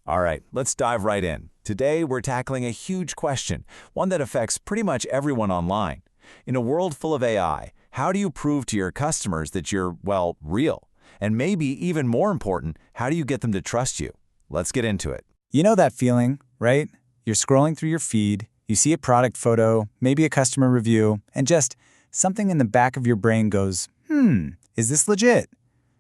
All right, let's dive right in. Today, we're tackling a huge question, one that affects pretty much everyone online. In a world full of AI, how do you prove to your customers that you're, well, real? And maybe even more important, how do you get them to trust you? Let's get into it. You know that feeling, right? You're scrolling through your feed, you see a product photo, maybe a customer review, and just something in the back of your brain goes, is this legit?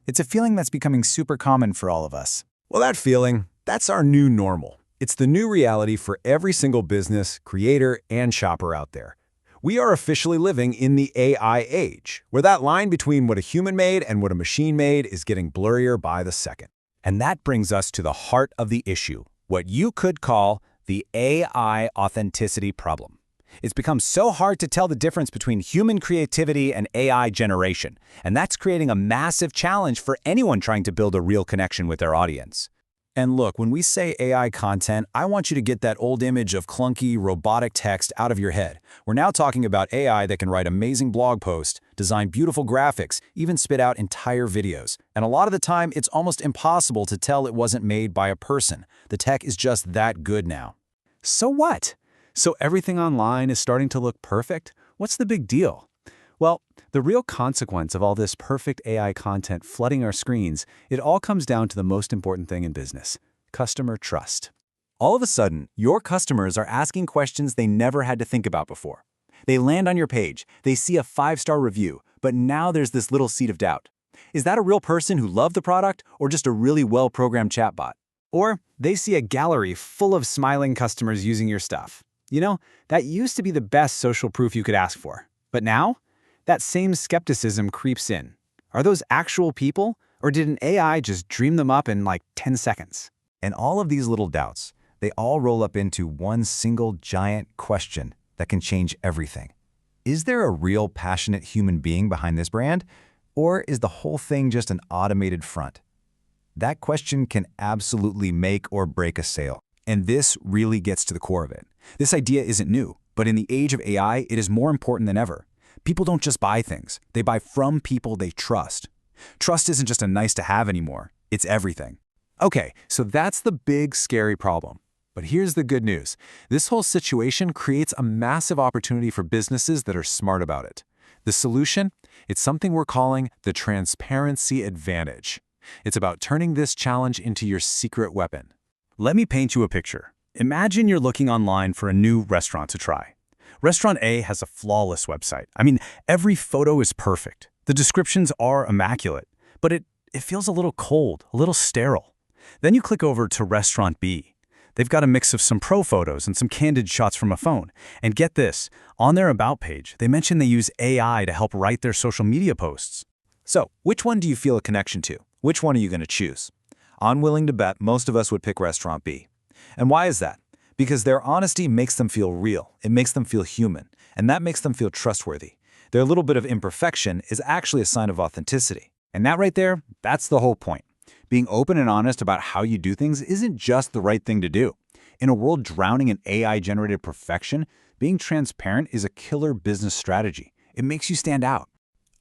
It's a feeling that's becoming super common for all of us. Well, that feeling, that's our new normal. It's the new reality for every single business, creator, and shopper out there. We are officially living in the AI age, where that line between what a human made and what a machine made is getting blurrier by the second. And that brings us to the heart of the issue, what you could call the AI authenticity problem. It's become so hard to tell the difference between human creativity and AI generation, and that's creating a massive challenge for anyone trying to build a real connection with their audience. And look, when we say AI content, I want you to get that old image of clunky, robotic text out of your head. We're now talking about AI that can write amazing blog posts, design beautiful graphics, even spit out entire videos. And a lot of the time, it's almost impossible to tell it wasn't made by a person. The tech is just that good now. So what? So everything online is starting to look perfect? What's the big deal? Well, the real consequence of all this perfect AI content flooding our screens, it all comes down to the most important thing in business: customer trust. All of a sudden, your customers are asking questions they never had to think about before. They land on your page, they see a 5-star review, but now there's this little seed of doubt. Is that a real person who loved the product or just a really well-programmed chatbot? Or they see a gallery full of smiling customers using your stuff. You know, that used to be the best social proof you could ask for. But now, that same skepticism creeps in. Are those actual people, or did an AI just dream them up in like 10 seconds? And all of these little doubts, they all roll up into one single giant question that can change everything. Is there a real passionate human being behind this brand? Or is the whole thing just an automated front? That question can absolutely make or break a sale. And this really gets to the core of it. This idea isn't new, but in the age of AI, it is more important than ever. People don't just buy things, they buy from people they trust. Trust isn't just a nice-to-have anymore, it's everything. Okay, so that's the big, scary problem. But here's the good news. This whole situation creates a massive opportunity for businesses that are smart about it. The solution? It's something we're calling the transparency advantage. It's about turning this challenge into your secret weapon. Let me paint you a picture. Imagine you're looking online for a new restaurant to try. Restaurant A has a flawless website. I mean, every photo is perfect. The descriptions are immaculate, but it feels a little cold, a little sterile. Then you click over to Restaurant B. They've got a mix of some pro photos and some candid shots from a phone. And get this, on their About page, they mention they use AI to help write their social media posts. So, which one do you feel a connection to? Which one are you going to choose? I'm willing to bet most of us would pick Restaurant B. And why is that? Because their honesty makes them feel real. It makes them feel human. And that makes them feel trustworthy. Their little bit of imperfection is actually a sign of authenticity. And that right there, that's the whole point. Being open and honest about how you do things isn't just the right thing to do. In a world drowning in AI-generated perfection, being transparent is a killer business strategy. It makes you stand out.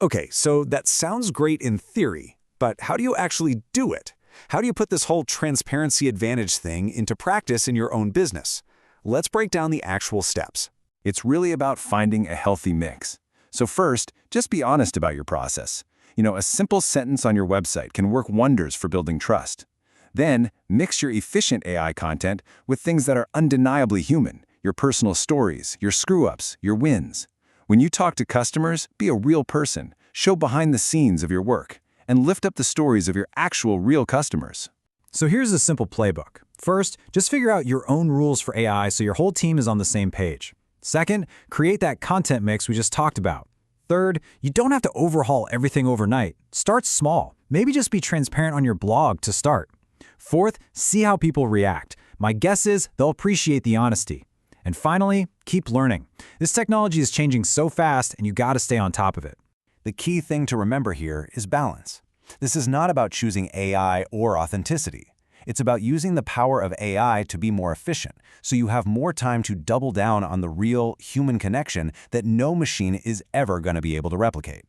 Okay, so that sounds great in theory, but how do you actually do it? How do you put this whole transparency advantage thing into practice in your own business? Let's break down the actual steps. It's really about finding a healthy mix. So first, just be honest about your process. You know, a simple sentence on your website can work wonders for building trust. Then, mix your efficient AI content with things that are undeniably human, your personal stories, your screw-ups, your wins. When you talk to customers, be a real person, show behind the scenes of your work, and lift up the stories of your actual real customers. So here's a simple playbook. First, just figure out your own rules for AI so your whole team is on the same page. Second, create that content mix we just talked about. Third, you don't have to overhaul everything overnight. Start small. Maybe just be transparent on your blog to start. Fourth, see how people react. My guess is they'll appreciate the honesty. And finally, keep learning. This technology is changing so fast and you gotta stay on top of it. The key thing to remember here is balance. This is not about choosing AI or authenticity. It's about using the power of AI to be more efficient, so you have more time to double down on the real human connection that no machine is ever going to be able to replicate.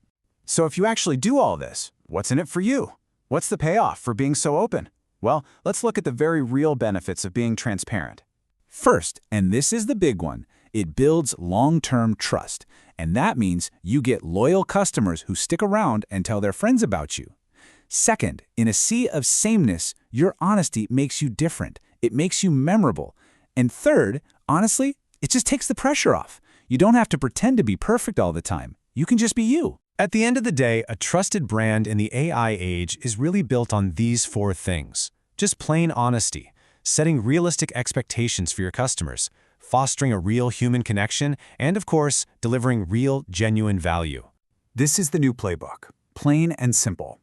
So if you actually do all this, what's in it for you? What's the payoff for being so open? Well, let's look at the very real benefits of being transparent. First, and this is the big one, it builds long-term trust. And that means you get loyal customers who stick around and tell their friends about you. Second, in a sea of sameness, your honesty makes you different. It makes you memorable. And third, honestly, it just takes the pressure off. You don't have to pretend to be perfect all the time. You can just be you. At the end of the day, a trusted brand in the AI age is really built on these 4 things. Just plain honesty, setting realistic expectations for your customers, fostering a real human connection, and of course, delivering real, genuine value. This is the new playbook, plain and simple.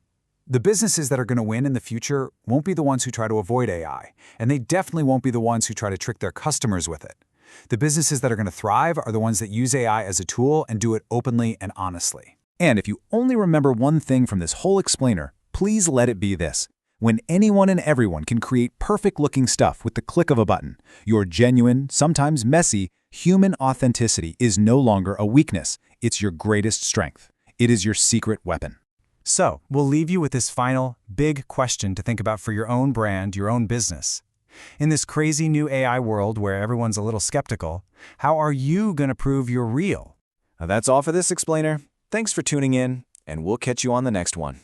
The businesses that are going to win in the future won't be the ones who try to avoid AI, and they definitely won't be the ones who try to trick their customers with it. The businesses that are going to thrive are the ones that use AI as a tool and do it openly and honestly. And if you only remember one thing from this whole explainer, please let it be this. When anyone and everyone can create perfect-looking stuff with the click of a button, your genuine, sometimes messy, human authenticity is no longer a weakness. It's your greatest strength. It is your secret weapon. So, we'll leave you with this final, big question to think about for your own brand, your own business. In this crazy new AI world where everyone's a little skeptical, how are you going to prove you're real? That's all for this explainer. Thanks for tuning in, and we'll catch you on the next one.